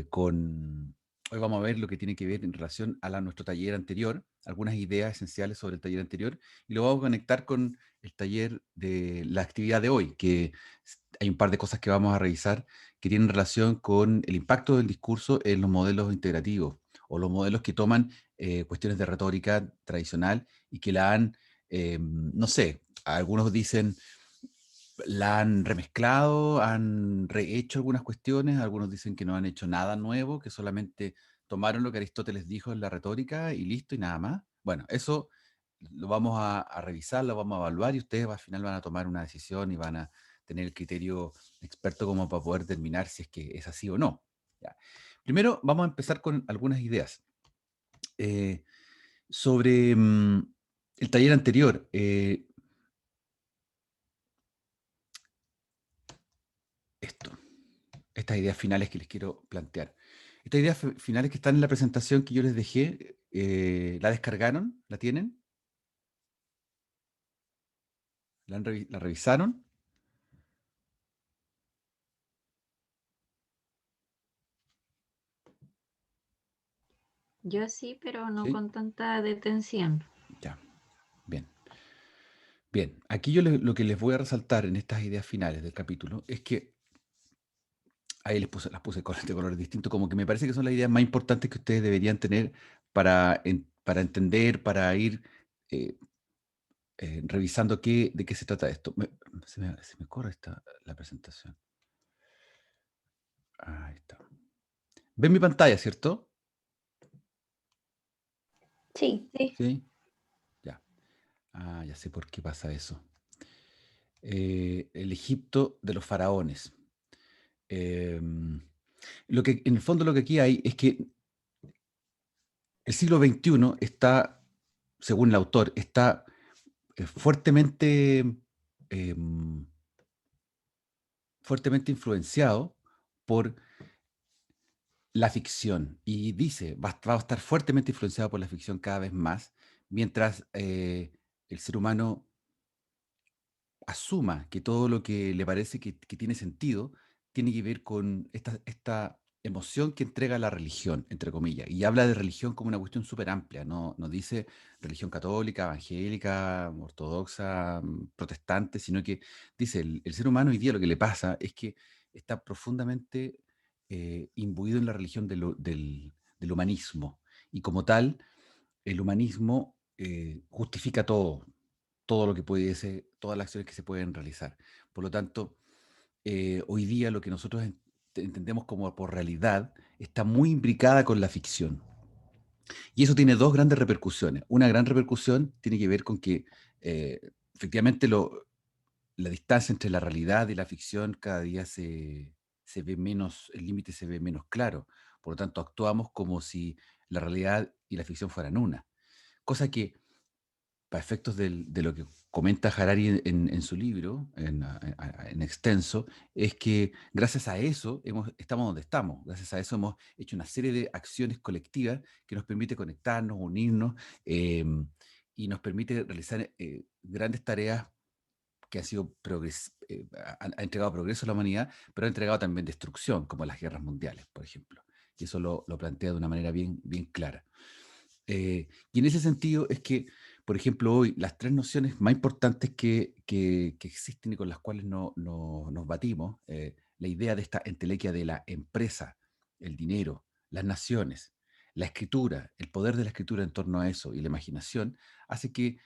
con... Hoy vamos a ver lo que tiene que ver en relación a nuestro taller anterior, algunas ideas esenciales sobre el taller anterior, y lo vamos a conectar con el taller de la actividad de hoy, que hay un par de cosas que vamos a revisar que tienen relación con el impacto del discurso en los modelos integrativos, o los modelos que toman cuestiones de retórica tradicional y que la han, no sé, algunos dicen la han remezclado, han rehecho algunas cuestiones, algunos dicen que no han hecho nada nuevo, que solamente tomaron lo que Aristóteles dijo en la retórica y listo y nada más. Bueno, eso lo vamos a revisar, lo vamos a evaluar y ustedes al final van a tomar una decisión y van a tener el criterio experto como para poder determinar si es que es así o no. Ya. Primero vamos a empezar con algunas ideas. Eh, sobre el taller anterior, esto. Estas ideas finales que les quiero plantear. Estas ideas finales que están en la presentación que yo les dejé, ¿la descargaron? ¿La tienen? ¿La revisaron? Yo sí, pero no ¿Sí? con tanta detención. Ya, bien. Bien, aquí yo lo que les voy a resaltar en estas ideas finales del capítulo es que ahí las puse de colores distintos, como que me parece que son las ideas más importantes que ustedes deberían tener para entender, para ir eh, revisando de qué se trata esto. Se me corre la presentación. Ahí está. ¿Ven mi pantalla, cierto? Sí, sí. Sí. Ya. Ah, ya sé por qué pasa eso. El Egipto de los faraones. Em, en el fondo lo que aquí hay es que el siglo XXI está, según el autor, está fuertemente, em, fuertemente influenciado por la ficción. Y dice, va a estar fuertemente influenciado por la ficción cada vez más, mientras el ser humano asuma que todo lo que le parece que tiene sentido tiene que ver con esta emoción que entrega la religión, entre comillas. Y habla de religión como una cuestión súper amplia, no dice religión católica, evangélica, ortodoxa, protestante, sino que dice, el ser humano hoy día lo que le pasa es que está profundamente imbuido en la religión del humanismo. Y como tal, el humanismo justifica todo lo que puede ser, todas las acciones que se pueden realizar. Por lo tanto, hoy día lo que nosotros entendemos como por realidad está muy imbricada con la ficción. Y eso tiene dos grandes repercusiones. Una gran repercusión tiene que ver con que eh, efectivamente la distancia entre la realidad y la ficción cada día se ve menos, el límite se ve menos claro. Por lo tanto, actuamos como si la realidad y la ficción fueran una. Cosa que para efectos de lo que comenta Harari en su libro, en extenso, es que gracias a eso estamos donde estamos. Gracias a eso hemos hecho una serie de acciones colectivas que nos permite conectarnos, unirnos y nos permite realizar grandes tareas que han sido ha entregado progreso a la humanidad, pero ha entregado también destrucción, como las guerras mundiales, por ejemplo. Y eso lo plantea de una manera bien clara. Y en ese sentido es que, por ejemplo, hoy las tres nociones más importantes que existen y con las cuales nos batimos, la idea de esta entelequia de la empresa, el dinero, las naciones, la escritura, el poder de la escritura en torno a eso y la imaginación, hace que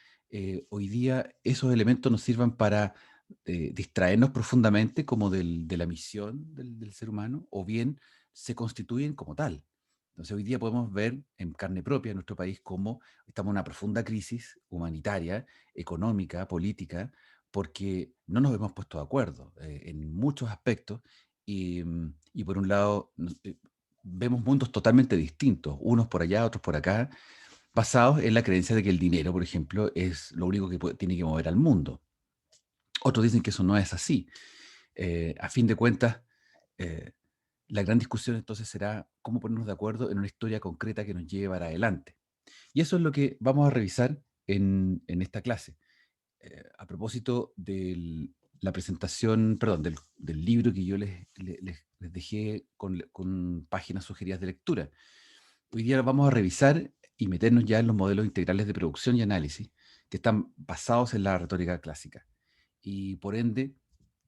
hoy día esos elementos nos sirvan para distraernos profundamente como de la misión del ser humano, o bien se constituyen como tal. Entonces hoy día podemos ver en carne propia en nuestro país cómo estamos en una profunda crisis humanitaria, económica, política, porque no nos hemos puesto de acuerdo en muchos aspectos y por un lado vemos mundos totalmente distintos, unos por allá, otros por acá, basados en la creencia de que el dinero, por ejemplo, es lo único que tiene que mover al mundo. Otros dicen que eso no es así. A fin de cuentas, eh, la gran discusión entonces será cómo ponernos de acuerdo en una historia concreta que nos lleve para adelante. Y eso es lo que vamos a revisar en esta clase. A propósito de la presentación, perdón, del libro que yo les dejé con páginas sugeridas de lectura. Hoy día vamos a revisar y meternos ya en los modelos integrales de producción y análisis que están basados en la retórica clásica. Y por ende,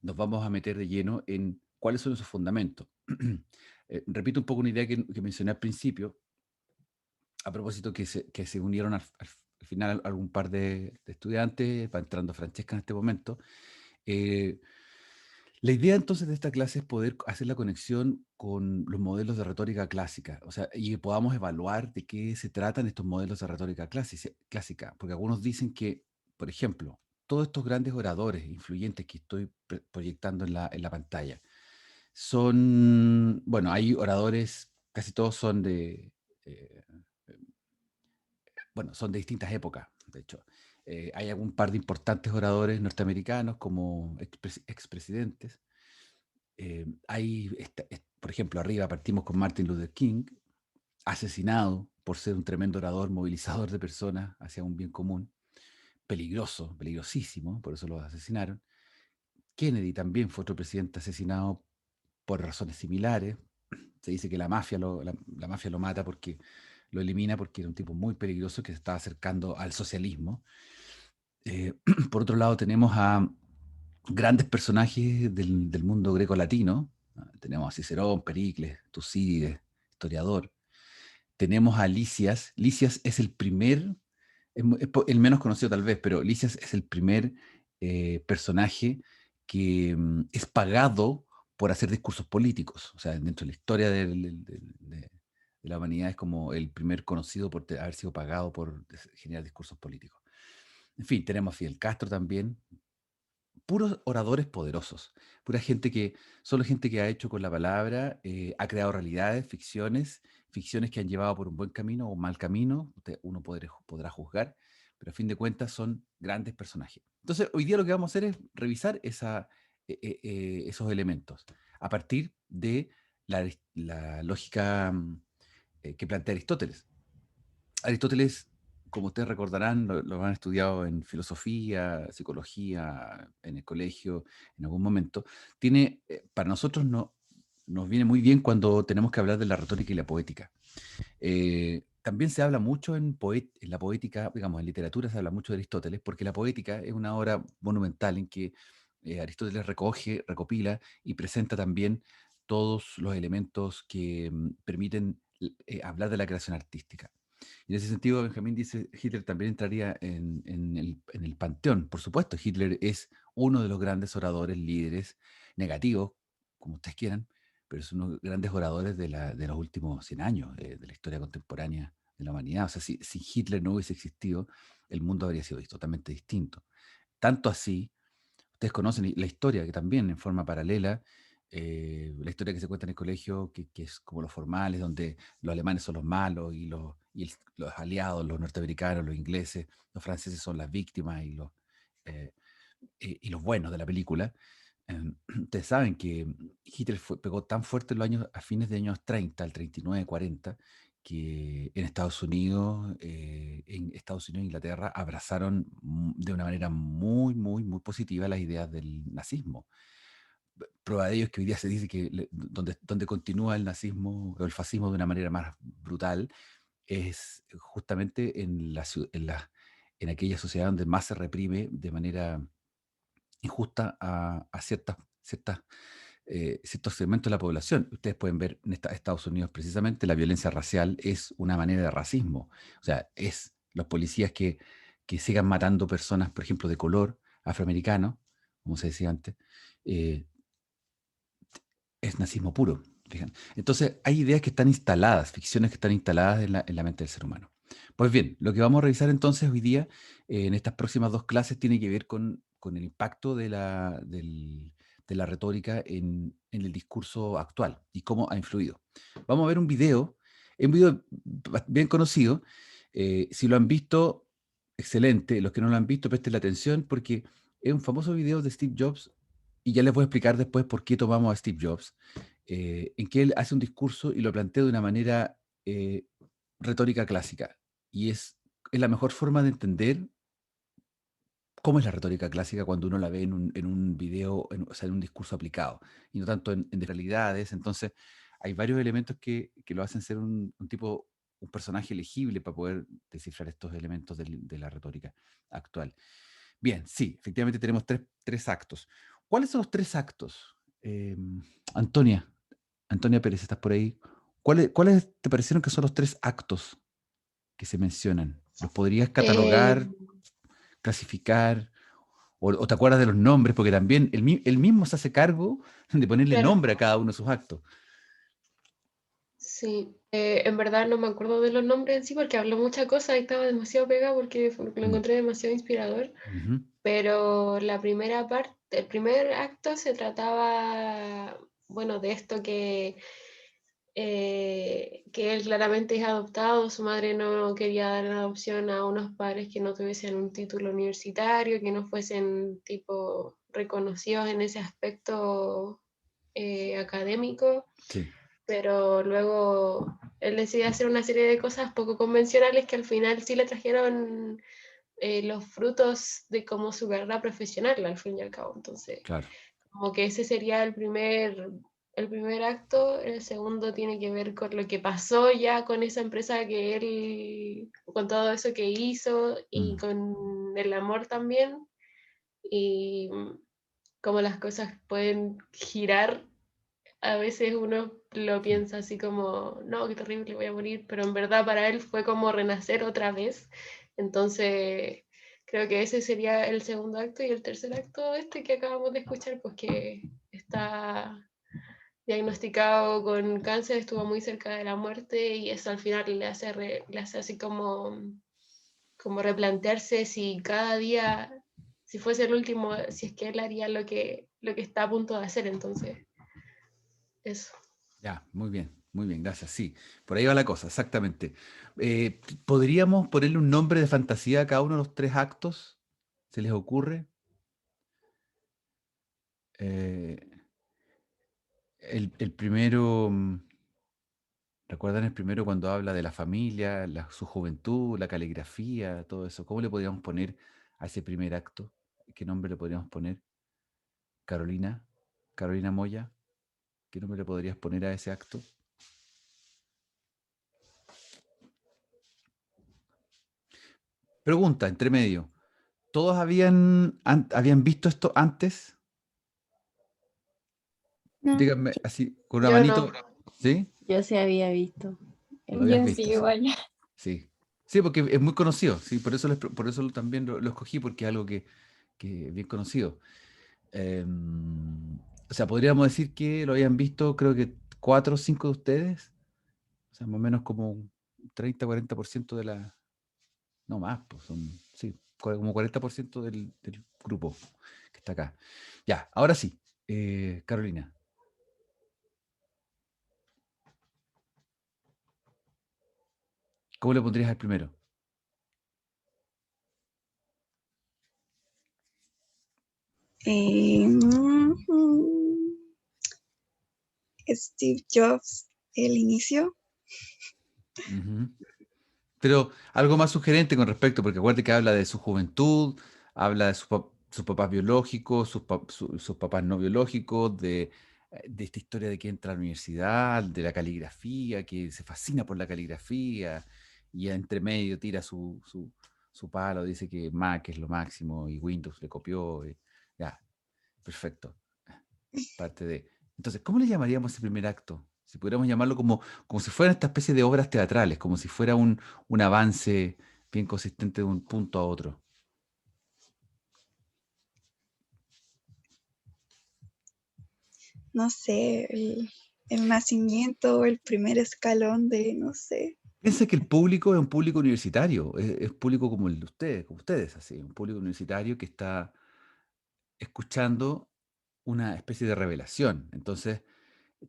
nos vamos a meter de lleno en cuáles son esos fundamentos. Repito un poco una idea que mencioné al principio, a propósito que se unieron al final algún par de estudiantes, va entrando Francesca en este momento. Eh, la idea entonces de esta clase es poder hacer la conexión con los modelos de retórica clásica, o sea, y que podamos evaluar de qué se tratan estos modelos de retórica clásica, porque algunos dicen que, por ejemplo, todos estos grandes oradores influyentes que estoy proyectando en la pantalla, son, bueno, hay oradores, casi todos son eh, bueno, son de distintas épocas, de hecho. Hay algún par de importantes oradores norteamericanos como expresidentes. Por ejemplo, arriba partimos con Martin Luther King, asesinado por ser un tremendo orador, movilizador de personas hacia un bien común, peligroso, peligrosísimo, por eso lo asesinaron. Kennedy también fue otro presidente asesinado por razones similares. Se dice que la mafia lo mata porque lo elimina porque era un tipo muy peligroso que se estaba acercando al socialismo. Por otro lado, tenemos a grandes personajes del mundo greco-latino. Tenemos a Cicerón, Pericles, Tucídides, historiador. Tenemos a Lisias. Lisias es el primer, el menos conocido tal vez, pero Lisias es el primer personaje que es pagado por hacer discursos políticos. O sea, dentro de la historia de la humanidad es como el primer conocido por haber sido pagado por generar discursos políticos. En fin, tenemos a Fidel Castro también, puros oradores poderosos, pura gente solo gente que ha hecho con la palabra, ha creado realidades, ficciones que han llevado por un buen camino o un mal camino, uno podrá juzgar, pero a fin de cuentas son grandes personajes. Entonces, hoy día lo que vamos a hacer es revisar esos elementos a partir de la lógica que plantea Aristóteles. Aristóteles, como ustedes recordarán, lo han estudiado en filosofía, psicología, en el colegio, en algún momento, para nosotros nos viene muy bien cuando tenemos que hablar de la retórica y la poética. También se habla mucho en la poética, digamos, en literatura se habla mucho de Aristóteles, porque la poética es una obra monumental en que Aristóteles recopila y presenta también todos los elementos que permiten hablar de la creación artística. Y en ese sentido, Benjamín dice, Hitler también entraría en el panteón. Por supuesto, Hitler es uno de los grandes oradores, líderes, negativos, como ustedes quieran, pero es uno de los grandes oradores de los últimos 100 años, de la historia contemporánea de la humanidad. O sea, si Hitler no hubiese existido, el mundo habría sido totalmente distinto. Tanto así, ustedes conocen la historia, que también en forma paralela, la historia que se cuenta en el colegio, que es como los formales, donde los alemanes son los malos y los aliados, los norteamericanos, los ingleses, los franceses son las víctimas eh, y los buenos de la película. Ustedes saben que Hitler pegó tan fuerte a fines de años 30, el 39, 40, que en Estados Unidos e Inglaterra abrazaron de una manera muy, muy, muy positiva las ideas del nazismo. Prueba de ello es que hoy día se dice que donde continúa el nazismo o el fascismo de una manera más brutal es justamente en aquella sociedad donde más se reprime de manera injusta a ciertos segmentos de la población. Ustedes pueden ver en Estados Unidos precisamente la violencia racial es una manera de racismo. O sea, es los policías que sigan matando personas, por ejemplo, de color, afroamericano, como se decía antes, eh, es nazismo puro. Fijan. Entonces, hay ideas que están instaladas, ficciones que están instaladas en la mente del ser humano. Pues bien, lo que vamos a revisar entonces hoy día, en estas próximas dos clases, tiene que ver con el impacto de la retórica en el discurso actual y cómo ha influido. Vamos a ver un video bien conocido. Si lo han visto, excelente. Los que no lo han visto, presten la atención porque es un famoso video de Steve Jobs y ya les voy a explicar después por qué tomamos a Steve Jobs, en que él hace un discurso y lo plantea de una manera retórica clásica. Y es la mejor forma de entender ¿Cómo es la retórica clásica cuando uno la ve en un video, o sea, en un discurso aplicado, y no tanto en realidades? Entonces, hay varios elementos que lo hacen ser un personaje elegible para poder descifrar estos elementos de la retórica actual. Bien, sí, efectivamente tenemos tres actos. ¿Cuáles son los tres actos? Antonia, Antonia Pérez, ¿estás por ahí? ¿Cuáles te parecieron que son los tres actos que se mencionan? ¿Los podrías Eh, catalogar, clasificar? ¿O te acuerdas de los nombres? Porque también él mismo se hace cargo de ponerle claro, nombre a cada uno de sus actos. sí. En verdad no me acuerdo de los nombres en sí porque habló muchas cosas y estaba demasiado pegado porque lo Mm, encontré demasiado inspirador. ujú, Pero la primera parte, el primer acto se trataba, bueno, de esto que él claramente es adoptado, su madre no quería dar en adopción a unos padres que no tuviesen un título universitario, que no fuesen tipo reconocidos en ese aspecto académico, sí. pero luego él decide hacer una serie de cosas poco convencionales que al final sí le trajeron los frutos de como su carrera profesional, al fin y al cabo. Entonces, Claro. como que ese sería el primer acto. El segundo tiene que ver con lo que pasó ya con esa empresa que él, con todo eso que hizo y Mm, con el amor también. Y cómo las cosas pueden girar. A veces uno lo mm, piensa así como, no, qué terrible, voy a morir, pero en verdad para él fue como renacer otra vez. Entonces, creo que ese sería el segundo acto y el tercer acto, este que acabamos de escuchar, pues que está diagnosticado con cáncer, estuvo muy cerca de la muerte y eso al final le hace así como replantearse si cada día, si fuese el último, si es que él haría lo que está a punto de hacer. Entonces, eso. ya, muy bien, gracias. Sí, por ahí va la cosa, exactamente. ¿Podríamos ponerle un nombre de fantasía a cada uno de los tres actos? ¿Se les ocurre? Eh, el primero, ¿recuerdan el primero cuando habla de la familia, su juventud, la caligrafía, todo eso? ¿Cómo le podríamos poner a ese primer acto? ¿Qué nombre le podríamos poner? Carolina, Carolina Moya, ¿qué nombre le podrías poner a ese acto? Pregunta, entre medio. ¿Todos habían visto esto antes? No, Díganme así, con una Yo no. manito. ¿Sí? yo sí había visto. Lo habías Yo sí visto, sí. igual. Sí. Sí, porque es muy conocido, sí, por eso también lo escogí, porque es algo que es bien conocido. O sea, podríamos decir que lo habían visto, creo que cuatro o cinco de ustedes. O sea, más o menos como un 30-40% de la. No más, pues son, sí, como 40% del grupo que está acá. Ya, ahora sí, Carolina, ¿cómo le pondrías al primero? Mm, Steve Jobs, el inicio. Ujú. Pero algo más sugerente con respecto, porque acuérdate que habla de su juventud, habla de sus papás biológicos, sus papás no biológicos, de esta historia de que entra a la universidad, de la caligrafía, que se fascina por la caligrafía, y entre medio tira su palo, dice que Mac es lo máximo y Windows le copió. Ya, perfecto. Parte de. Entonces, ¿cómo le llamaríamos ese primer acto? Si pudiéramos llamarlo como si fuera esta especie de obras teatrales, como si fuera un avance bien consistente de un punto a otro. No sé, el nacimiento, el primer escalón de, no sé. Piensa que el público es un público universitario, es público como el de ustedes, como ustedes, así, un público universitario que está escuchando una especie de revelación. Entonces,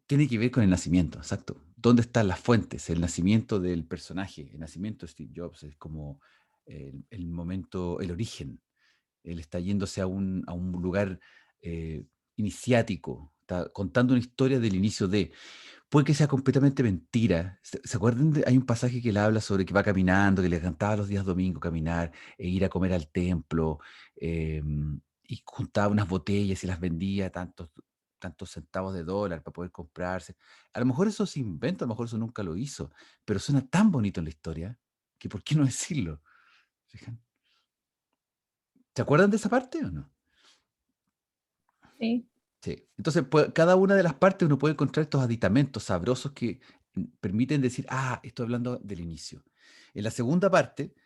tiene que ver con el nacimiento, exacto. ¿Dónde están las fuentes? El nacimiento del personaje, el nacimiento de Steve Jobs es como el momento, el origen. Él está yéndose a un lugar iniciático, está contando una historia del inicio de. puede que sea completamente mentira. ¿Se acuerdan? Hay un pasaje que él habla sobre que va caminando, que le encantaba los días domingos caminar e ir a comer al templo, y juntaba unas botellas y las vendía a tantos centavos de dólar para poder comprarse. A lo mejor eso se inventa, a lo mejor eso nunca lo hizo, pero suena tan bonito en la historia que ¿por qué no decirlo? ¿Fijan? ¿Se acuerdan de esa parte o no? Sí. Sí. Entonces, cada una de las partes uno puede encontrar estos aditamentos sabrosos que permiten decir, ah, estoy hablando del inicio. En la segunda parte,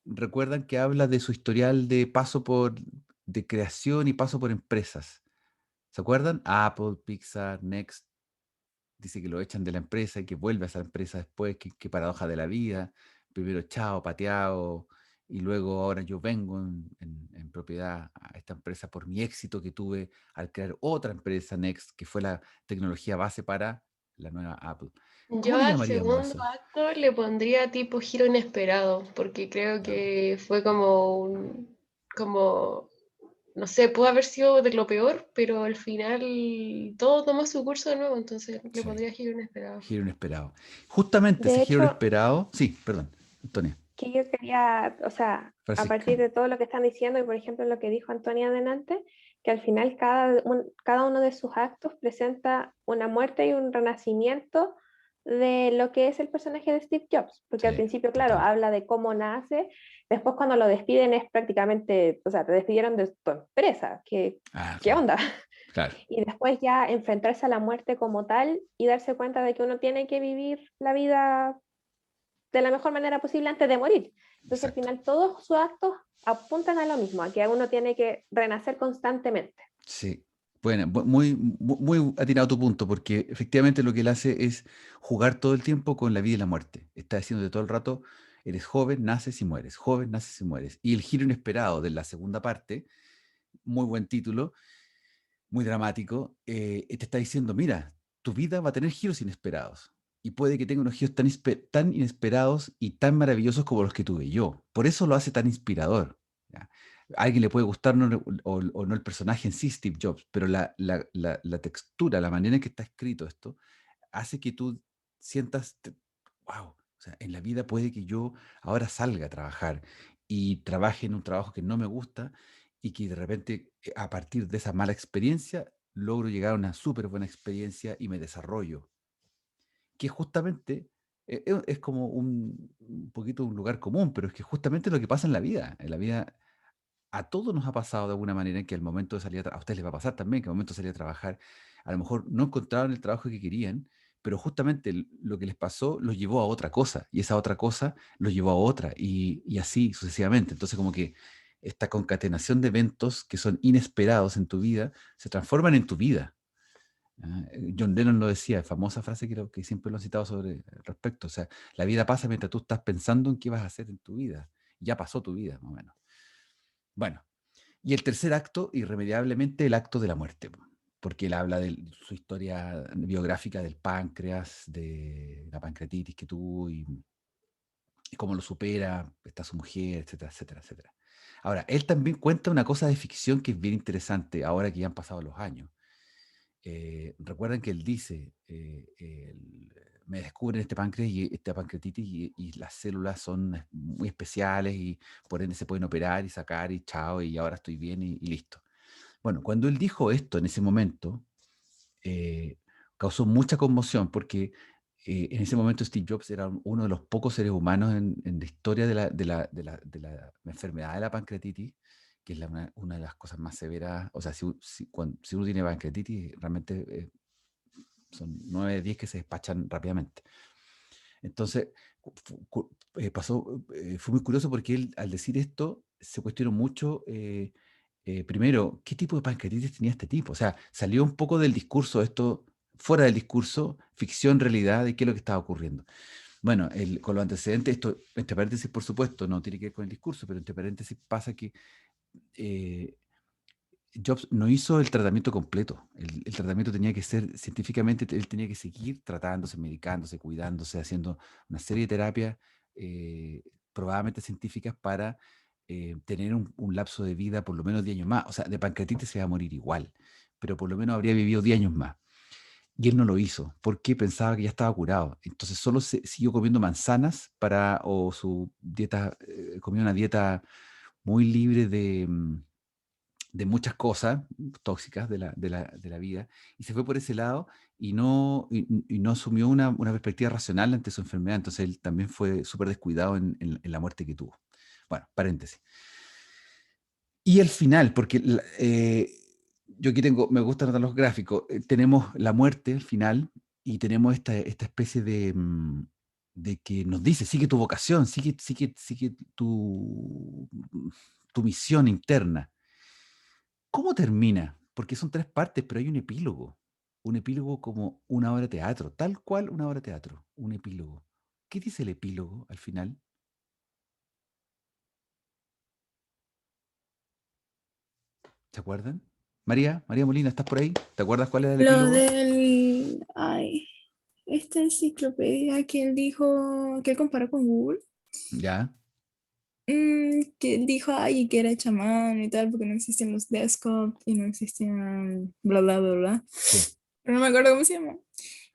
recuerdan que habla de su historial de creación y paso por empresas. ¿Se acuerdan? Apple, Pixar, Next. Dice que lo echan de la empresa y que vuelve a esa empresa después, qué paradoja de la vida. Primero chao, pateado, y luego ahora yo vengo en propiedad a esta empresa por mi éxito que tuve al crear otra empresa, Next, que fue la tecnología base para la nueva Apple. ¿Cómo Yo le al llamaríamos segundo eso? acto le pondría tipo giro inesperado, porque creo Ya, que fue como, no sé, pudo haber sido de lo peor, pero al final todo tomó su curso de nuevo, entonces le sí, pondría giro inesperado. giro inesperado. Justamente ese De giro hecho, inesperado, sí, perdón, Antonia, que yo quería, o sea, a Francisca. partir de todo lo que están diciendo y por ejemplo lo que dijo Antonia adelante, que al final cada uno de sus actos presenta una muerte y un renacimiento de lo que es el personaje de Steve Jobs, porque al Sí, principio, claro, total. habla de cómo nace, después cuando lo despiden es prácticamente, o sea, te despidieron de tu empresa, Ah, ¿qué claro, onda? claro. Y después ya enfrentarse a la muerte como tal y darse cuenta de que uno tiene que vivir la vida de la mejor manera posible antes de morir. Entonces al Exacto. final todos sus actos apuntan a lo mismo, a que uno tiene que renacer constantemente. Sí, bueno, muy atinado tu punto, porque efectivamente lo que él hace es jugar todo el tiempo con la vida y la muerte. Está diciendo todo el rato, eres joven, naces y mueres, joven, naces y mueres. Y el giro inesperado de la segunda parte, muy buen título, muy dramático, te está diciendo, mira, tu vida va a tener giros inesperados. Y puede que tenga unos giros tan inesperados y tan maravillosos como los que tuve yo. Por eso lo hace tan inspirador. ¿Ya? A alguien le puede gustar o no el personaje en sí, Steve Jobs, pero la textura, la manera en que está escrito esto, hace que tú sientas, wow, o sea, en la vida puede que yo ahora salga a trabajar y trabaje en un trabajo que no me gusta y que de repente a partir de esa mala experiencia logro llegar a una súper buena experiencia y me desarrollo, que justamente es como un poquito un lugar común, pero es que justamente lo que pasa en la vida a todos nos ha pasado de alguna manera en que al momento de salir a ustedes les va a pasar también, que al momento de salir a trabajar, a lo mejor no encontraron el trabajo que querían, pero justamente lo que les pasó los llevó a otra cosa, y esa otra cosa los llevó a otra, y así sucesivamente. Entonces, como que esta concatenación de eventos que son inesperados en tu vida se transforman en tu vida. ¿Ah? John Lennon lo decía, famosa frase que siempre lo he citado sobre al respecto. O sea, la vida pasa mientras tú estás pensando en qué vas a hacer en tu vida. Ya pasó tu vida, más o menos. Bueno, y el tercer acto, irremediablemente, el acto de la muerte, po, porque él habla de su historia biográfica del páncreas, de la pancreatitis que tuvo y cómo lo supera, está su mujer, etcétera, etcétera, etcétera. Ahora, él también cuenta una cosa de ficción que es bien interesante ahora que ya han pasado los años. Recuerden que él dice, me descubren este páncreas y esta pancreatitis y las células son muy especiales y por ende se pueden operar y sacar y chao y ahora estoy bien y listo. Bueno, cuando él dijo esto en ese momento, eh, causó mucha conmoción porque en ese momento Steve Jobs era uno de los pocos seres humanos en la historia de la enfermedad de la pancreatitis, que es una de las cosas más severas. O sea, si uno tiene pancreatitis, realmente son 9 de 10 que se despachan rápidamente. Entonces, fue muy curioso porque él, al decir esto, se cuestionó mucho, primero, ¿qué tipo de pancreatitis tenía este tipo? O sea, salió un poco del discurso, esto fuera del discurso, ficción, realidad, de qué es lo que estaba ocurriendo. Bueno, con los antecedentes, esto, entre paréntesis, por supuesto, no tiene que ver con el discurso, pero entre paréntesis pasa que eh, Jobs no hizo el tratamiento completo. El tratamiento tenía que ser científicamente, él tenía que seguir tratándose, medicándose, cuidándose, haciendo una serie de terapias probadamente científicas para tener un lapso de vida por lo menos 10 años más. O sea, de pancreatitis se va a morir igual, pero por lo menos habría vivido 10 años más. Y él no lo hizo porque pensaba que ya estaba curado. Entonces solo siguió comiendo manzanas o su dieta, comió una dieta muy libre de muchas cosas tóxicas de la vida, y se fue por ese lado y no asumió una perspectiva racional ante su enfermedad. Entonces él también fue súper descuidado en la muerte que tuvo. Bueno, paréntesis. Y el final, porque yo aquí me gusta anotar los gráficos, tenemos la muerte, el final, y tenemos esta especie de que nos dice, sigue tu vocación, sigue tu misión interna. ¿Cómo termina? Porque son 3 partes, pero hay un epílogo. Un epílogo como una obra de teatro, tal cual una obra de teatro, un epílogo. ¿Qué dice el epílogo al final? ¿Se acuerdan? María Molina, ¿estás por ahí? ¿Te acuerdas cuál era el Lo epílogo? del, ay, esta enciclopedia que él dijo, que él comparó con Google, Ya, que él dijo, ay, que era chamán y tal, porque no existían los desktop y no existían bla, bla, bla, bla. sí. Pero no me acuerdo cómo se llama.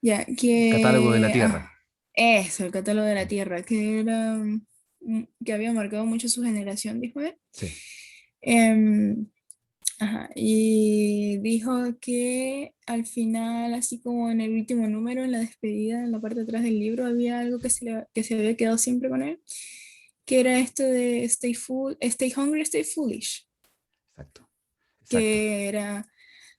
Ya, El catálogo de la que, Tierra. eso, el catálogo de la Mm, Tierra, que era, que había marcado mucho su generación, dijo él. sí, Em, Ajá, y dijo que al final, así como en el último número, en la despedida, en la parte de atrás del libro, había algo que se había quedado siempre con él, que era esto de stay hungry, stay foolish, exacto. Exacto. que era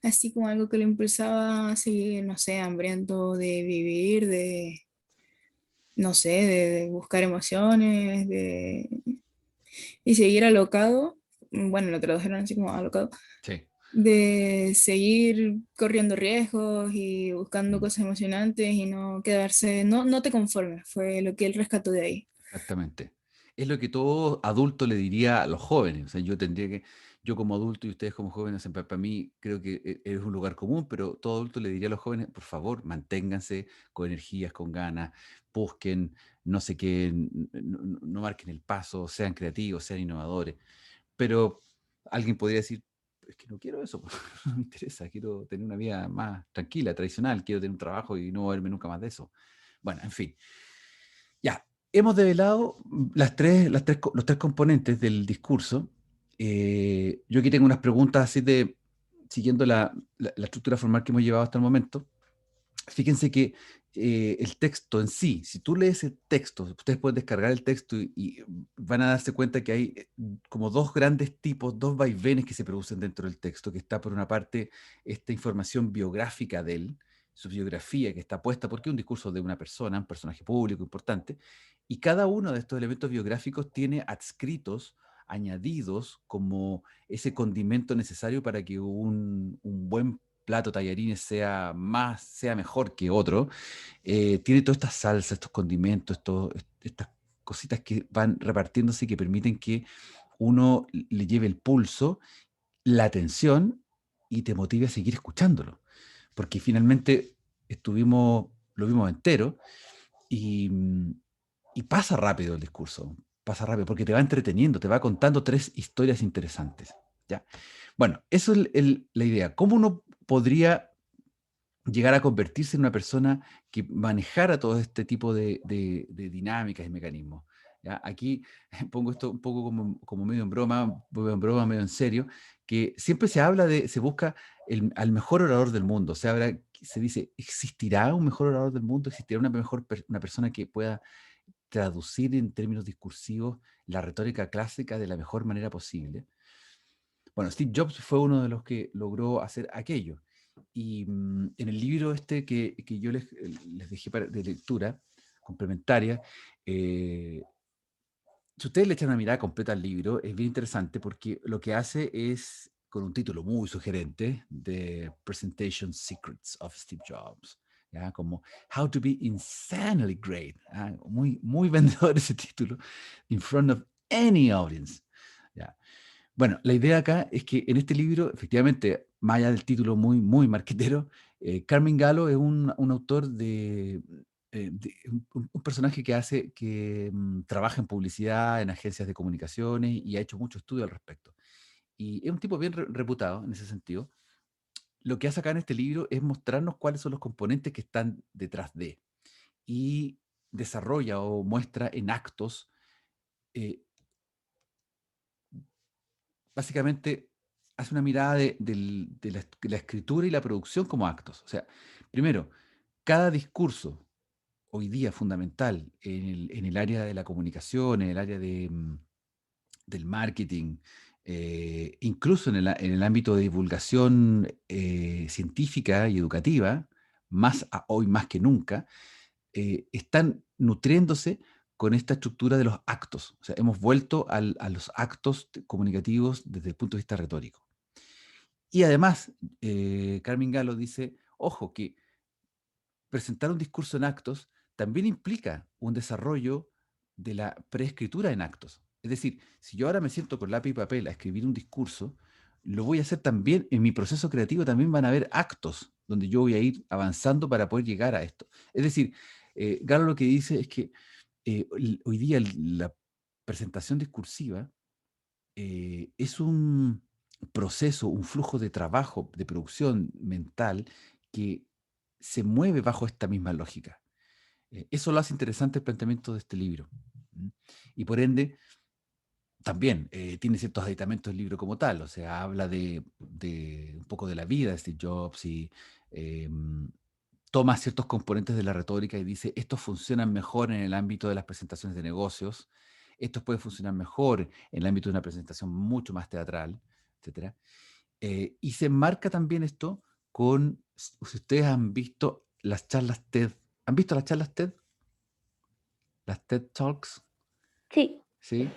así como algo que lo impulsaba a seguir, no sé, hambriento de vivir, de, no sé, de buscar emociones, y seguir alocado, bueno, lo tradujeron así como alocado, Sí. de seguir corriendo riesgos y buscando Mm, cosas emocionantes y no quedarse, no te conformes, fue lo que él rescató de ahí. exactamente. Es lo que todo adulto le diría a los jóvenes. O sea, yo como adulto y ustedes como jóvenes, para mí creo que es un lugar común, pero todo adulto le diría a los jóvenes, por favor, manténganse con energías, con ganas, busquen, no sé qué, no marquen el paso, sean creativos, sean innovadores. Pero alguien podría decir, es que no quiero eso, no me interesa, quiero tener una vida más tranquila, tradicional, quiero tener un trabajo y no moverme nunca más de eso. Bueno, en fin. Ya, hemos develado los tres componentes del discurso. Yo aquí tengo unas preguntas así siguiendo la estructura formal que hemos llevado hasta el momento. Fíjense que el texto en sí, si tú lees el texto, ustedes pueden descargar el texto y van a darse cuenta que hay como dos grandes tipos, dos vaivenes que se producen dentro del texto, que está por una parte esta información biográfica de él, su biografía que está puesta, porque es un discurso de una persona, un personaje público importante, y cada uno de estos elementos biográficos tiene adscritos, añadidos como ese condimento necesario para que un buen plato tallarines sea mejor que otro. Tiene todas estas salsas, estos condimentos, estas cositas que van repartiéndose y que permiten que uno le lleve el pulso, la atención y te motive a seguir escuchándolo. Porque finalmente lo vimos entero y pasa rápido el discurso, pasa rápido porque te va entreteniendo, te va contando 3 historias interesantes. ¿Ya? Bueno, eso es la idea. ¿Cómo uno podría llegar a convertirse en una persona que manejara todo este tipo de dinámicas y mecanismos? ¿Ya? Aquí pongo esto un poco como medio en broma, medio en serio, que siempre se busca al mejor orador del mundo. Se dice, ¿existirá un mejor orador del mundo? ¿Existirá una persona que pueda traducir en términos discursivos la retórica clásica de la mejor manera posible? Bueno, Steve Jobs fue uno de los que logró hacer aquello. Y en el libro que yo les dejé de lectura complementaria, si ustedes le echan una mirada completa al libro, es bien interesante porque lo que hace es, con un título muy sugerente, The Presentation Secrets of Steve Jobs, ¿ya? Como How to be Insanely Great, ¿ah? Muy, muy vendedor ese título, in front of any audience. ¿Ya? Bueno, la idea acá es que en este libro, efectivamente, más allá del título muy, muy marquetero, Carmine Gallo es un autor un personaje que trabaja en publicidad, en agencias de comunicaciones y ha hecho mucho estudio al respecto. Y es un tipo bien reputado en ese sentido. lo que hace acá en este libro es mostrarnos cuáles son los componentes que están detrás de, y desarrolla o muestra en actos, eh, básicamente hace una mirada de la escritura y la producción como actos. O sea, primero, cada discurso hoy día fundamental en el área de la comunicación, en el área del marketing, incluso en el ámbito de divulgación científica y educativa, hoy más que nunca, están nutriéndose con esta estructura de los actos. O sea, hemos vuelto a los actos comunicativos desde el punto de vista retórico. Y además, Carmen Galo dice, ojo, que presentar un discurso en actos también implica un desarrollo de la preescritura en actos. Es decir, si yo ahora me siento con lápiz y papel a escribir un discurso, lo voy a hacer también, en mi proceso creativo también van a haber actos donde yo voy a ir avanzando para poder llegar a esto. Es decir, Galo lo que dice es que hoy día la presentación discursiva es un proceso, un flujo de trabajo, de producción mental que se mueve bajo esta misma lógica. Eso lo hace interesante el planteamiento de este libro. ¿Mm? Y por ende, también tiene ciertos aditamentos del libro como tal, o sea, habla de un poco de la vida de Steve Jobs y toma ciertos componentes de la retórica y dice, estos funcionan mejor en el ámbito de las presentaciones de negocios, estos pueden funcionar mejor en el ámbito de una presentación mucho más teatral, etc. Y se enmarca también esto con, si ustedes han visto las charlas TED, ¿han visto las charlas TED? Las TED Talks, Sí, ¿sí?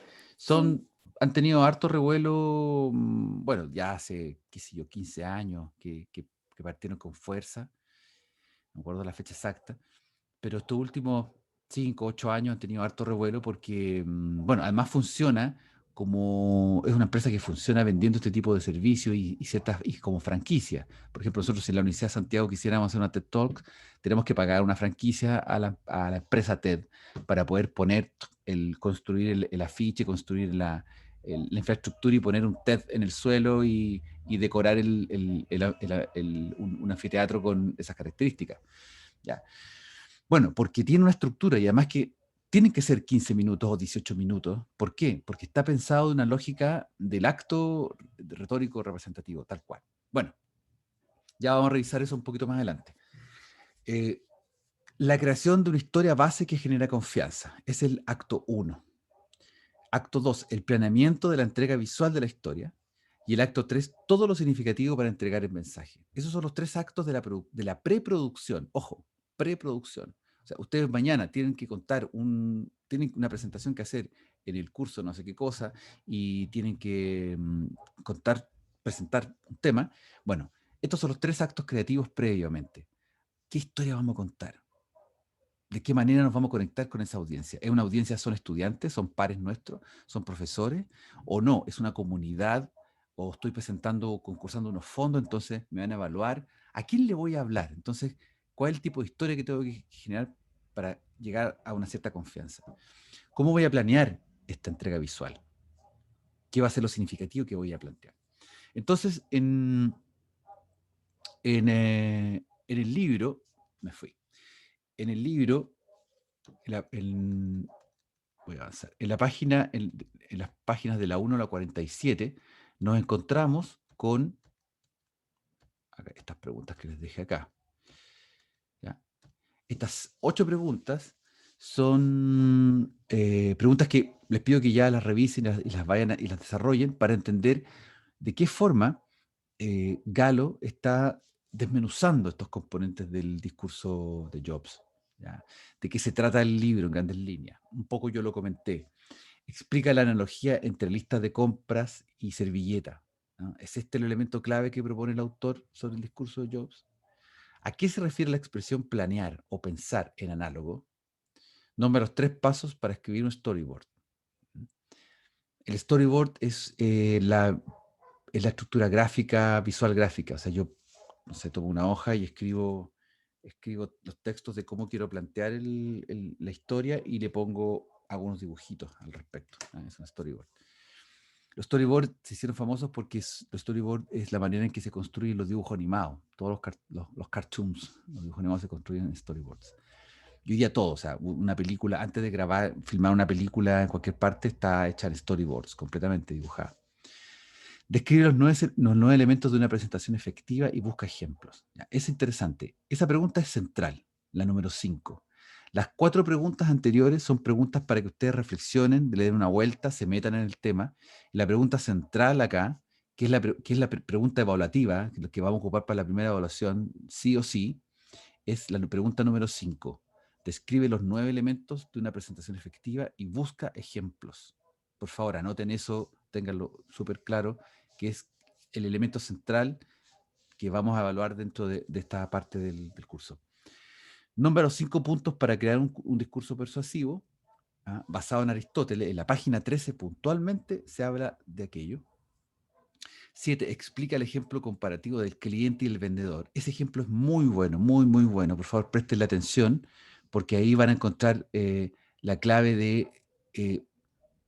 Han tenido harto revuelo, bueno, ya hace, qué sé yo, 15 años que partieron con fuerza, no me acuerdo la fecha exacta, pero estos últimos 5, 8 años han tenido harto revuelo porque, bueno, además funciona como, es una empresa que funciona vendiendo este tipo de servicios y como franquicia. Por ejemplo, nosotros si en la Universidad de Santiago quisiéramos hacer una TED Talk, tenemos que pagar una franquicia a la empresa TED para poder poner, construir el afiche, construir la infraestructura y poner un TED en el suelo y decorar un anfiteatro con esas características. ¿Ya? Bueno, porque tiene una estructura y además que tienen que ser 15 minutos o 18 minutos. ¿Por qué? Porque está pensado en una lógica del acto retórico representativo, tal cual. Bueno, ya vamos a revisar eso un poquito más adelante. La creación de una historia base que genera confianza es el acto 1. Acto 2, el planeamiento de la entrega visual de la historia. Y el acto 3, todo lo significativo para entregar el mensaje. Esos son los 3 actos de la preproducción. Ojo, preproducción. O sea, ustedes mañana tienen que tienen una presentación que hacer en el curso no sé qué cosa y tienen que presentar un tema. Bueno, estos son los 3 actos creativos previamente. ¿Qué historia vamos a contar? ¿De qué manera nos vamos a conectar con esa audiencia? ¿Es una audiencia, son estudiantes, son pares nuestros, son profesores? ¿O no? ¿Es una comunidad? ¿O estoy presentando, concursando unos fondos, entonces me van a evaluar? ¿A quién le voy a hablar? Entonces, ¿cuál es el tipo de historia que tengo que generar para llegar a una cierta confianza? ¿Cómo voy a planear esta entrega visual? ¿Qué va a ser lo significativo que voy a plantear? Entonces, en el libro, me fui. En el libro, voy a avanzar. En las páginas de la 1 a la 47, nos encontramos con estas preguntas que les dejé acá. ¿Ya? Estas 8 preguntas son preguntas que les pido que ya las revisen y las vayan y las desarrollen para entender de qué forma Galo está desmenuzando estos componentes del discurso de Jobs. ¿Ya? ¿De qué se trata el libro en grandes líneas? Un poco yo lo comenté. Explica la analogía entre lista de compras y servilleta, ¿no? ¿Es este el elemento clave que propone el autor sobre el discurso de Jobs? ¿A qué se refiere la expresión planear o pensar en análogo? Nombra los 3 pasos para escribir un storyboard. El storyboard es la estructura gráfica, visual gráfica. O sea, yo, no sé, tomo una hoja y escribo los textos de cómo quiero plantear la historia y le pongo algunos dibujitos al respecto. Es un storyboard. Los storyboards se hicieron famosos porque los storyboards es la manera en que se construyen los dibujos animados. Todos los cartoons, los dibujos animados se construyen en storyboards. Y hoy día todo, o sea, una película, antes de grabar, filmar una película en cualquier parte, está hecha en storyboards, completamente dibujada. Describe los 9 elementos de una presentación efectiva y busca ejemplos. Ya, es interesante. Esa pregunta es central, la número 5. Las 4 preguntas anteriores son preguntas para que ustedes reflexionen, le den una vuelta, se metan en el tema. Y la pregunta central acá, que es la pregunta evaluativa, que vamos a ocupar para la primera evaluación, sí o sí, es la pregunta número 5. Describe los 9 elementos de una presentación efectiva y busca ejemplos. Por favor, anoten eso, ténganlo súper claro, que es el elemento central que vamos a evaluar dentro de esta parte del curso. Nombra los 5 puntos para crear un discurso persuasivo, basado en Aristóteles. En la página 13 puntualmente se habla de aquello. 7. Explica el ejemplo comparativo del cliente y el vendedor. Ese ejemplo es muy bueno, muy, muy bueno. Por favor, presten la atención, porque ahí van a encontrar la clave de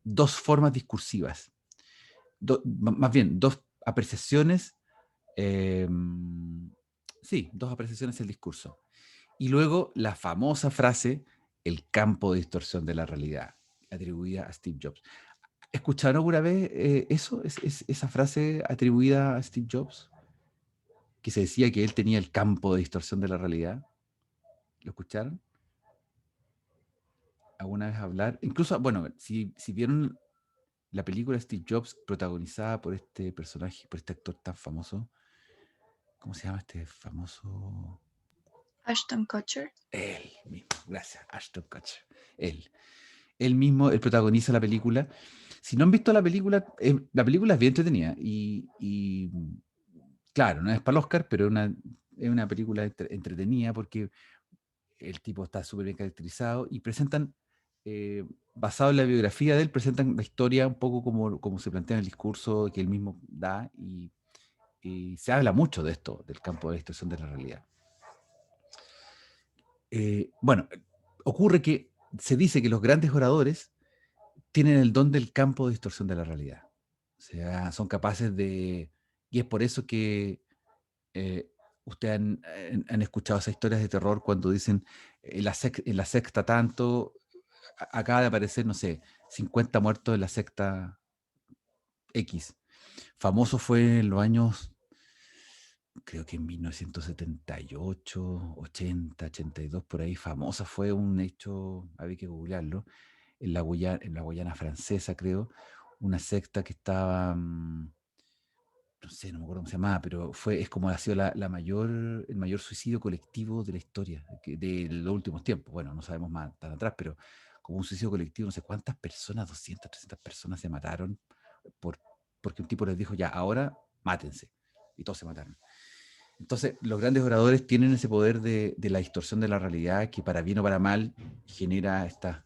2 formas discursivas. Más bien, 2 apreciaciones. Sí, 2 apreciaciones del discurso. Y luego la famosa frase, el campo de distorsión de la realidad, atribuida a Steve Jobs. ¿Escucharon alguna vez eso? Esa frase atribuida a Steve Jobs, que se decía que él tenía el campo de distorsión de la realidad. ¿Lo escucharon alguna vez hablar? Incluso, bueno, si vieron la película Steve Jobs protagonizada por este personaje, por este actor tan famoso, ¿cómo se llama este famoso? Ashton Kutcher. Él mismo, gracias, Ashton Kutcher. Él mismo, él protagoniza la película. Si no han visto la película es bien entretenida y claro, no es para el Oscar, pero es una película entretenida porque el tipo está súper bien caracterizado y presentan, basado en la biografía de él, presentan la historia un poco como se plantea en el discurso que él mismo da y se habla mucho de esto, del campo de la distorsión de la realidad. Bueno, ocurre que se dice que los grandes oradores tienen el don del campo de distorsión de la realidad. O sea, son capaces de... Y es por eso que ustedes han escuchado esas historias de terror cuando dicen en la secta tanto, acaba de aparecer, no sé, 50 muertos en la secta X. Famoso fue en los años, creo que en 1978, 80, 82, por ahí, famosa fue un hecho, había que googlearlo, en la Guayana francesa, creo, una secta que estaba, no sé, no me acuerdo cómo se llamaba, pero es como ha sido el mayor suicidio colectivo de la historia, de los últimos tiempos. Bueno, no sabemos más tan atrás, pero como un suicidio colectivo, no sé cuántas personas, 200, 300 personas se mataron porque un tipo les dijo, ya, ahora mátense. Y todos se mataron. Entonces, los grandes oradores tienen ese poder de la distorsión de la realidad que para bien o para mal genera estos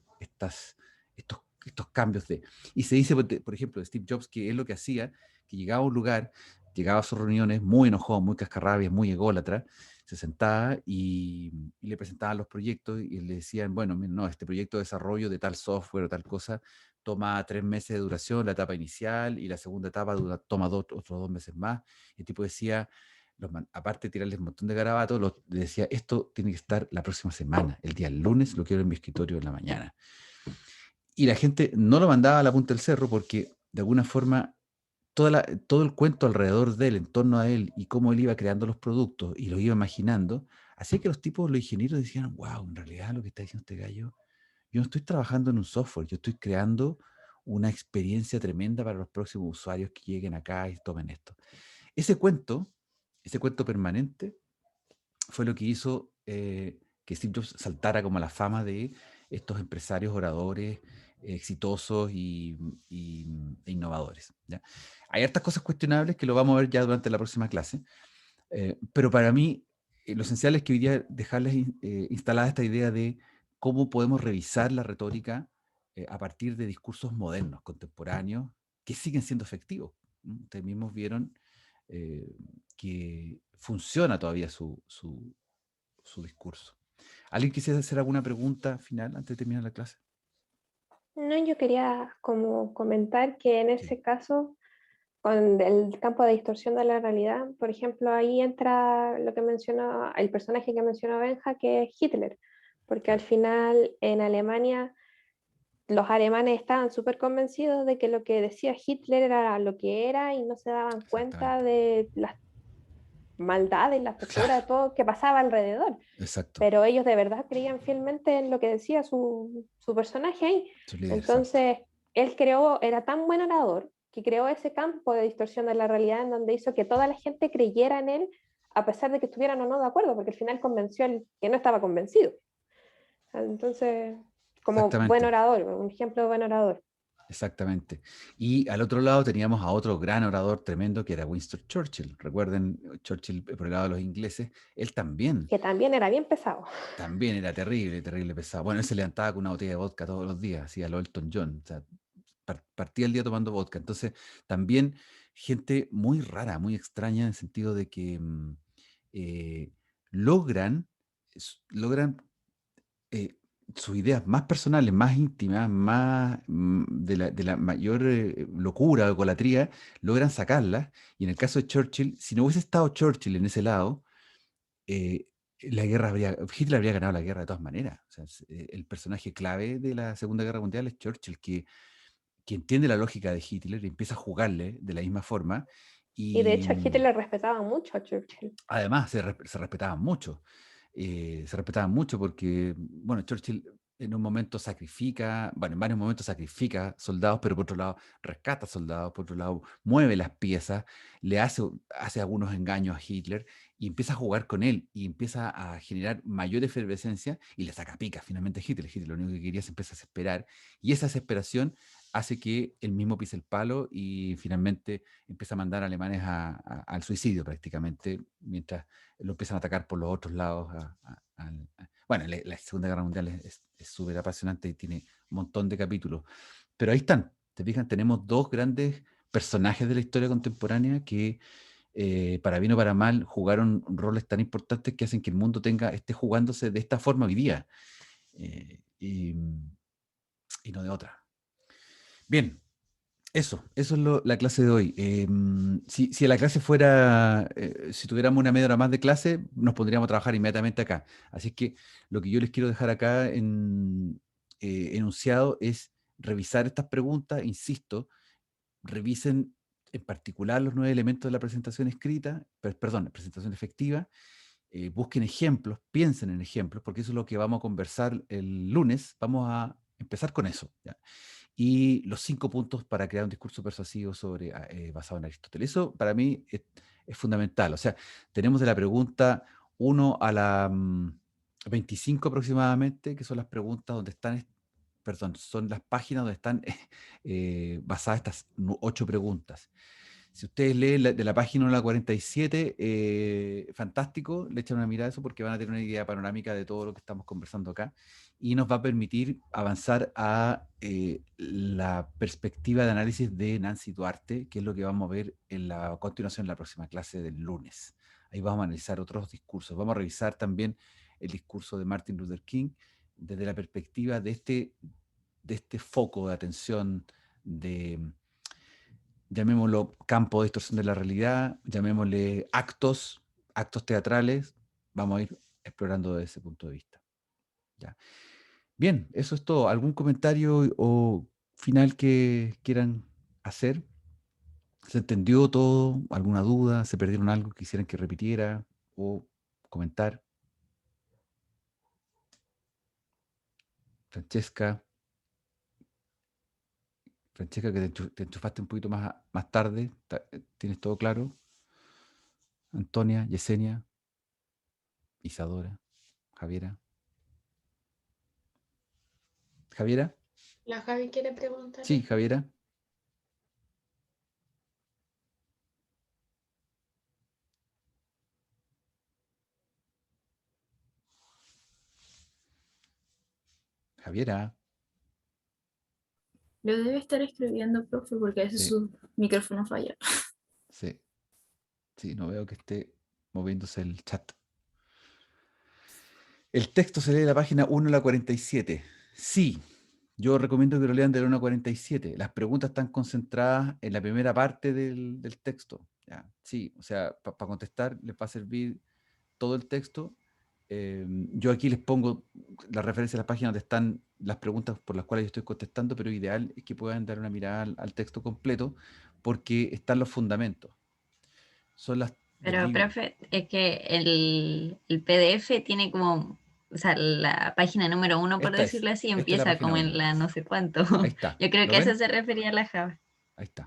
cambios de... Y se dice, por ejemplo, de Steve Jobs, que es lo que hacía, que llegaba a un lugar, llegaba a sus reuniones muy enojado, muy cascarrabias, muy ególatra, se sentaba y le presentaban los proyectos y le decían, bueno, no, este proyecto de desarrollo de tal software o tal cosa toma 3 meses de duración, la etapa inicial, y la segunda etapa toma otros 2 meses más. Y el tipo decía, aparte de tirarles un montón de garabatos, le decía, esto tiene que estar la próxima semana, el día lunes, lo quiero en mi escritorio en la mañana. Y la gente no lo mandaba a la punta del cerro porque, de alguna forma, todo el cuento alrededor de él, en torno a él, y cómo él iba creando los productos y los iba imaginando, hacía que los ingenieros decían, wow, en realidad lo que está diciendo este gallo, yo no estoy trabajando en un software, yo estoy creando una experiencia tremenda para los próximos usuarios que lleguen acá y tomen esto. Ese cuento permanente, fue lo que hizo que Steve Jobs saltara como a la fama de estos empresarios oradores exitosos e innovadores. ¿Ya? Hay hartas cosas cuestionables que lo vamos a ver ya durante la próxima clase, pero para mí lo esencial es que hoy día dejarles instalada esta idea de cómo podemos revisar la retórica a partir de discursos modernos, contemporáneos, que siguen siendo efectivos. Ustedes mismos vieron que funciona todavía su discurso. ¿Alguien quisiera hacer alguna pregunta final antes de terminar la clase? No, yo quería como comentar que en Sí, ese caso, con el campo de distorsión de la realidad, por ejemplo, ahí entra lo que mencionó el personaje que mencionó Benja, que es Hitler, porque al claro, final en Alemania los alemanes estaban súper convencidos de que lo que decía Hitler era lo que era y no se daban cuenta exactamente. de las maldades, la Claro, tortura, todo que pasaba alrededor. exacto. Pero ellos de verdad creían fielmente en lo que decía su personaje ahí. Su líder, exacto. Entonces, él creó, era tan buen orador que creó ese campo de distorsión de la realidad en donde hizo que toda la gente creyera en él a pesar de que estuvieran o no de acuerdo, porque al final convenció al que no estaba convencido. Entonces, como buen Exactamente. orador, un ejemplo de buen orador. Exactamente. Y al otro lado teníamos a otro gran orador tremendo que era Winston Churchill. Recuerden, Churchill por el lado de los ingleses, él Que también era bien pesado. también era terrible, terrible pesado. Bueno, él se levantaba con una botella de vodka todos los días, hacía lo Elton John. O sea, partía el día tomando vodka. Entonces, también gente muy rara, muy extraña en el sentido de que eh, logran, logran eh, sus ideas más personales, más íntimas, más de la mayor locura o colatría, logran sacarlas. Y en el caso de Churchill, si no hubiese estado Churchill en ese lado, eh, la guerra Hitler habría ganado la guerra de todas maneras. O sea, el personaje clave de la Segunda Guerra Mundial es Churchill, que entiende la lógica de Hitler y empieza a jugarle de la misma forma. Y de Y hecho, Hitler le respetaba mucho a Churchill. además se respetaban mucho. Se respetaban mucho porque, bueno, Churchill en un momento sacrifica, bueno, en varios momentos sacrifica soldados, pero por otro lado rescata soldados, por otro lado mueve las piezas, hace algunos engaños a Hitler y empieza a jugar con él y empieza a generar mayor efervescencia y le saca pica finalmente a Hitler. Hitler lo único que quería se empieza a desesperar y esa desesperación hace que él mismo pise el palo y finalmente empieza a mandar alemanes al suicidio prácticamente, mientras lo empiezan a atacar por los otros lados. Bueno, la Segunda Guerra Mundial es súper apasionante y tiene un montón de capítulos. Pero ahí están, te fijan, tenemos dos grandes personajes de la historia contemporánea que, para bien o para mal, jugaron roles tan importantes que hacen que el mundo esté jugándose de esta forma hoy día, eh, y, y no de otra. Bien, eso es la clase de hoy. Si la clase fuera, si tuviéramos una media hora más de clase, nos pondríamos a trabajar inmediatamente acá. Así es que lo que yo les quiero dejar acá enunciado es revisar estas preguntas, insisto, revisen en particular los 9 elementos de la presentación escrita, perdón, la presentación efectiva, busquen ejemplos, piensen en ejemplos, porque eso es lo que vamos a conversar el lunes. Vamos a empezar con eso, ¿ya? Y los 5 puntos para crear un discurso persuasivo basado en Aristóteles. Eso para mí es fundamental. O sea, tenemos de la pregunta 1 a la 25 aproximadamente, que son las preguntas donde están, perdón, son las páginas donde están basadas estas 8 preguntas. Si ustedes leen de la página 1 a la 47, fantástico, le echan una mirada a eso porque van a tener una idea panorámica de todo lo que estamos conversando acá y nos va a permitir avanzar a la perspectiva de análisis de Nancy Duarte, que es lo que vamos a ver en la continuación en la próxima clase del lunes. Ahí vamos a analizar otros discursos. Vamos a revisar también el discurso de Martin Luther King desde la perspectiva de este foco de atención de, llamémoslo campo de distorsión de la realidad, llamémosle actos teatrales. Vamos a ir explorando desde ese punto de vista. ¿Ya? Bien, eso es todo. ¿Algún comentario o final que quieran hacer? ¿Se entendió todo? ¿Alguna duda? ¿Se perdieron algo que quisieran que repitiera o comentar? Francesca, Francesca, que te enchufaste un poquito más tarde. ¿Tienes todo claro? Antonia, Yesenia, Isadora, Javiera. ¿Javiera? La Javi quiere preguntar Sí, algo. Javiera. Javiera. Lo debe estar escribiendo, profe, porque a veces Sí, su micrófono falla. sí, sí, no veo que esté moviéndose el chat. El texto se lee de la página 1 a la 47. Sí, Yo recomiendo que lo lean del 1 a 47. Las preguntas están concentradas en la primera parte del texto. ¿Ya? Sí, o sea, para contestar les va a servir todo el texto. Yo aquí les pongo la referencia a las páginas donde están las preguntas por las cuales yo estoy contestando, pero ideal es que puedan dar una mirada al texto completo porque están los fundamentos. Son las del Pero, libro. profe, es que el PDF tiene como, o sea, la página número 1, por decirlo así, Esta es la empieza página como 1. en la no sé cuánto. Ahí está. Yo creo ¿Lo que a eso ven? se refería la Java. Ahí está.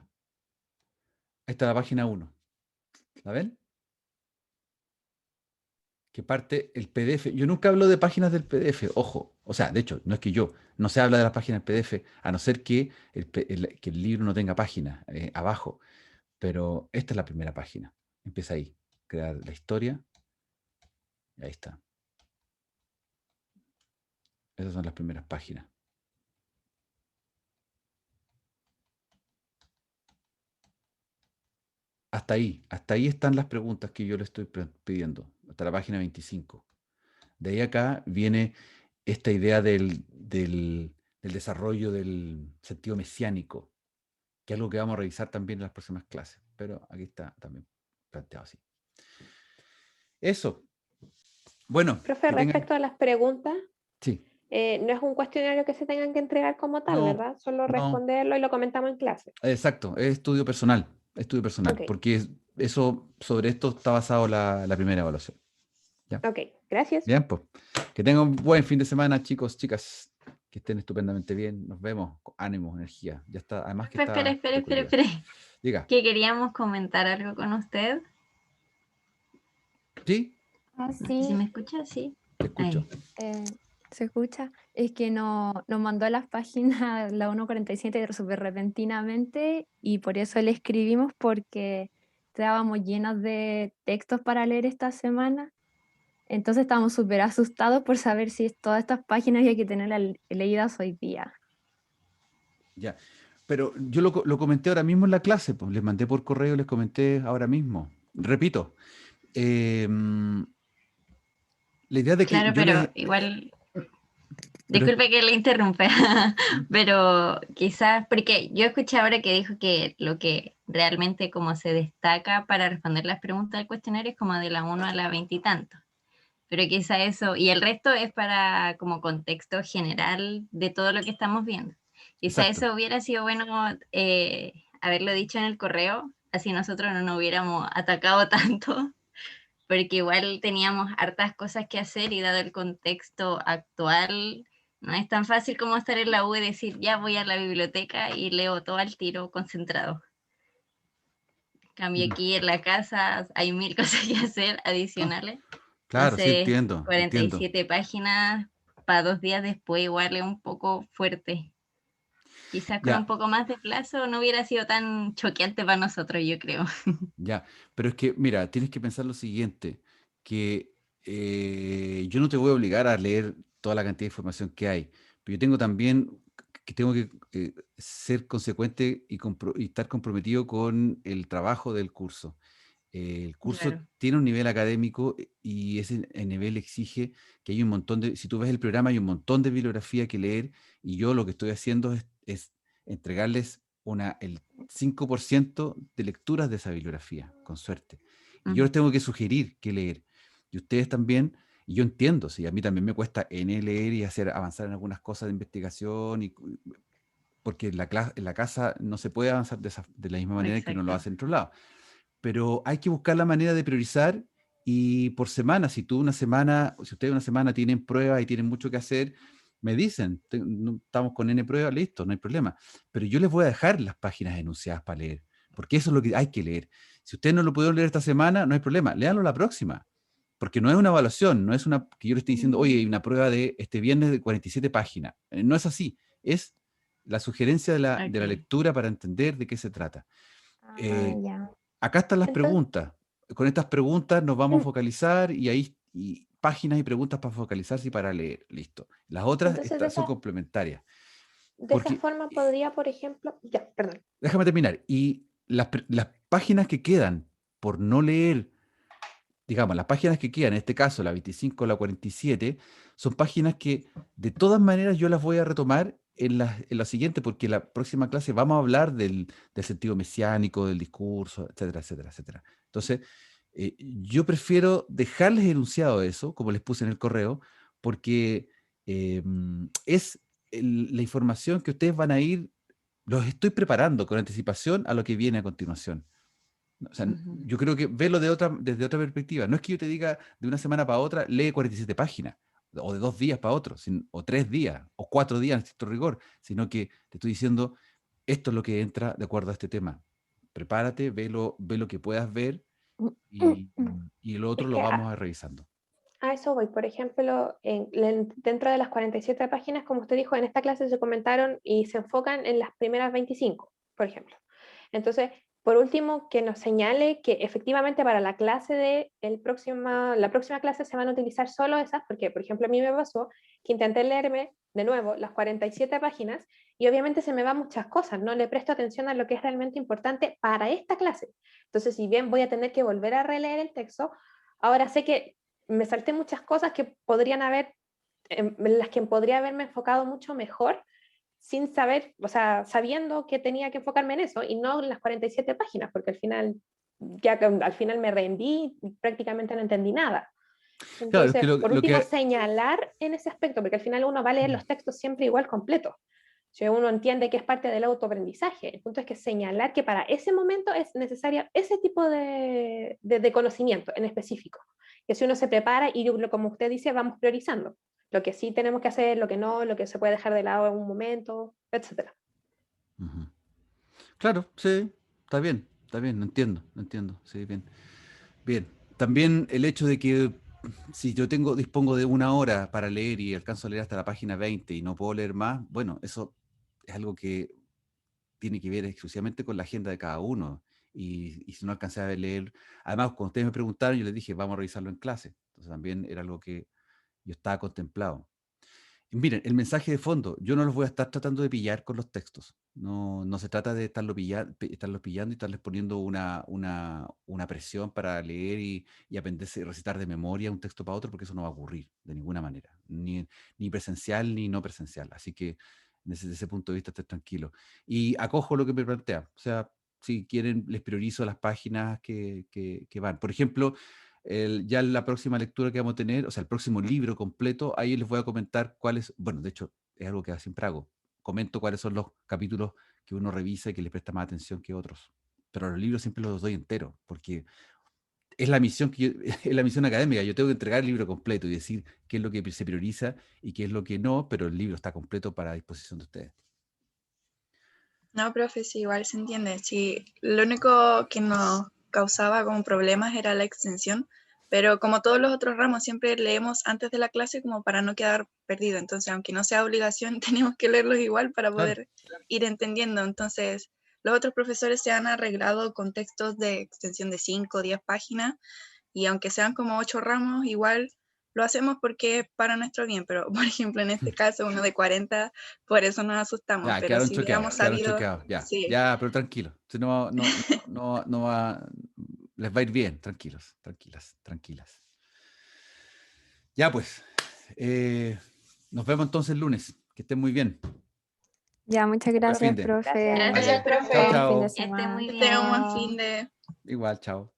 Ahí está la página 1. ¿La ven? Que parte el PDF. Yo nunca hablo de páginas del PDF, ojo. O sea, de hecho, no es que no se habla de las páginas del PDF, a no ser que que el libro no tenga páginas abajo. Pero esta es la primera página. Empieza ahí. Crear la historia. Y ahí está. Esas son las primeras páginas. Hasta ahí están las preguntas que yo le estoy pidiendo. Hasta la página 25. De ahí acá viene esta idea del desarrollo del sentido mesiánico, que es algo que vamos a revisar también en las próximas clases. Pero aquí está también planteado así. Eso. Bueno, Profe, que tengan... respecto a las preguntas, Sí. no es un cuestionario que se tengan que entregar como tal, No, ¿verdad? Solo no. responderlo y lo comentamos en clase. Exacto. Es estudio personal. Ok, Porque sobre esto está basado la primera evaluación. ¿Ya? ok, gracias. Bien, pues. Que tengan un buen fin de semana, chicos, chicas. Que estén estupendamente bien. Nos vemos. Con ánimo, energía. Ya está. Además que Espera, está espera. espectacular. Diga. Que queríamos comentar algo con usted. ¿Sí? Ah, No sé sí, si me escucha, sí. Te escucho. se escucha. Es que nos mandó a las páginas la 1.47 súper repentinamente y por eso le escribimos porque estábamos llenos de textos para leer esta semana. Entonces estábamos súper asustados por saber si todas estas páginas había que tenerlas leídas hoy día. Ya. Pero yo lo comenté ahora mismo en la clase, pues les mandé por correo, les comenté ahora mismo. Repito, la idea de que Claro, yo pero les... igual, Pero, disculpe que le interrumpa, pero quizás, porque yo escuché ahora que dijo que lo que realmente como se destaca para responder las preguntas del cuestionario es como de la 1 a la 20 y tanto. Pero quizá eso, y el resto es para como contexto general de todo lo que estamos viendo. Quizá exacto. eso hubiera sido bueno haberlo dicho en el correo, así nosotros no nos hubiéramos atacado tanto, porque igual teníamos hartas cosas que hacer y dado el contexto actual, no es tan fácil como estar en la U y decir, ya voy a la biblioteca y leo todo al tiro concentrado. En cambio aquí en la casa hay 1000 cosas que hacer adicionales. Claro, sí, Entonces, entiendo. 47 páginas para 2 días después igual es un poco fuerte. Quizás con un Ya, poco más de plazo no hubiera sido tan choqueante para nosotros, yo creo. ya. Pero es que, mira, tienes que pensar lo siguiente, que yo no te voy a obligar a leer toda la cantidad de información que hay, pero yo tengo también que tengo que ser consecuente y estar comprometido con el trabajo del curso. El curso Claro. tiene un nivel académico y ese nivel exige que hay un montón si tú ves el programa, hay un montón de bibliografía que leer y yo lo que estoy haciendo es entregarles el 5% de lecturas de esa bibliografía, con suerte. Y yo les tengo que sugerir qué leer. Y ustedes también, y yo entiendo, si a mí también me cuesta leer y avanzar en algunas cosas de investigación, porque en la casa no se puede avanzar de la misma manera que uno lo Exacto. hace en otro lado, pero hay que buscar la manera de priorizar y por semana, si ustedes una semana tienen pruebas y tienen mucho que hacer, me dicen, estamos con N pruebas, listo, no hay problema. Pero yo les voy a dejar las páginas enunciadas para leer, porque eso es lo que hay que leer. Si ustedes no lo pudieron leer esta semana, no hay problema, léanlo la próxima, porque no es una evaluación, no es que yo le esté diciendo, oye, hay una prueba de este viernes de 47 páginas. No es así, es la sugerencia de la Ok. lectura para entender de qué se trata. Ah, Eh, ya. Acá están las Entonces, preguntas. Con estas preguntas nos vamos a focalizar y ahí páginas y preguntas para focalizarse y para leer. Listo. Las otras entonces son complementarias. de esa Porque, forma podría, por ejemplo, ya, perdón. déjame terminar. Y las páginas que quedan por no leer, digamos, las páginas que quedan, en este caso la 25 o la 47, son páginas que de todas maneras yo las voy a retomar en la siguiente, porque la próxima clase vamos a hablar del sentido mesiánico, del discurso, etcétera, etcétera, etcétera. Entonces, yo prefiero dejarles enunciado eso, como les puse en el correo, porque es la información que ustedes van a ir, los estoy preparando con anticipación a lo que viene a continuación. O sea, yo creo que verlo desde otra perspectiva. No es que yo te diga de una semana para otra, lee 47 páginas, o de 2 días para otro, o 3 días, o 4 días en estricto rigor, sino que te estoy diciendo, esto es lo que entra de acuerdo a este tema. Prepárate, ve lo que puedas ver, y lo otro Es lo que vamos a ir revisando. a eso voy. Por ejemplo, dentro de las 47 páginas, como usted dijo, en esta clase se comentaron y se enfocan en las primeras 25, por ejemplo. Entonces, por último, que nos señale que efectivamente para la clase la próxima clase se van a utilizar solo esas, porque, por ejemplo, a mí me pasó que intenté leerme de nuevo las 47 páginas y obviamente se me van muchas cosas, no le presto atención a lo que es realmente importante para esta clase. Entonces, si bien voy a tener que volver a releer el texto, ahora sé que me salté muchas cosas que podrían haber, en las que podría haberme enfocado mucho mejor sin saber, o sea, sabiendo que tenía que enfocarme en eso y no en las 47 páginas, porque al final me rendí y prácticamente no entendí nada. Claro, es que Entonces, por último, señalar en ese aspecto, porque al final uno va a leer los textos siempre igual completos. Si uno entiende que es parte del autoaprendizaje, el punto es que señalar que para ese momento es necesario ese tipo de conocimiento en específico. Que si uno se prepara y como usted dice, vamos priorizando lo que sí tenemos que hacer, lo que no, lo que se puede dejar de lado en un momento, etc. Ujú. Claro, sí, está bien, no entiendo, sí, bien. Bien, también el hecho de que si yo dispongo de 1 hora para leer y alcanzo a leer hasta la página 20 y no puedo leer más, bueno, eso es algo que tiene que ver exclusivamente con la agenda de cada uno. Y si no alcancé a leer, además, cuando ustedes me preguntaron, yo les dije, vamos a revisarlo en clase. Entonces también era algo que yo estaba contemplado. Y miren, el mensaje de fondo, yo no los voy a estar tratando de pillar con los textos. No se trata de estarlos pillando y estarles poniendo una presión para leer y aprenderse, recitar de memoria un texto para otro, porque eso no va a ocurrir de ninguna manera, ni presencial ni no presencial. Así que desde ese punto de vista estés tranquilo. Y acojo lo que me plantea. O sea, si quieren, les priorizo las páginas que van. Por ejemplo, ya en la próxima lectura que vamos a tener, o sea, el próximo libro completo, ahí les voy a comentar cuáles, bueno, de hecho, es algo que siempre hago. Comento cuáles son los capítulos que uno revisa y que le presta más atención que otros. Pero los libros siempre los doy enteros, porque es la misión es la misión académica. Yo tengo que entregar el libro completo y decir qué es lo que se prioriza y qué es lo que no, pero el libro está completo para disposición de ustedes. No, profe, sí, igual se entiende. Sí, lo único que nos causaba como problemas era la extensión, pero como todos los otros ramos, siempre leemos antes de la clase como para no quedar perdido. Entonces, aunque no sea obligación, tenemos que leerlos igual para poder ir entendiendo. Entonces, los otros profesores se han arreglado con textos de extensión de 5 o 10 páginas, y aunque sean como 8 ramos, igual lo hacemos porque es para nuestro bien, pero por ejemplo en este caso uno de 40, por eso nos asustamos, Ya, pero quedaron si choqueados, hubiéramos sabido, ya, sí. ya, pero tranquilo, si no va, les va a ir bien, tranquilos, tranquilas. Ya pues, nos vemos entonces el lunes, que estén muy bien. Ya, muchas Buen gracias, fin de. profe. Gracias, Gracias, profe. Chao, Buen fin chao. de Que esté semana. muy Que tengan un buen bien. fin de... Igual, chao.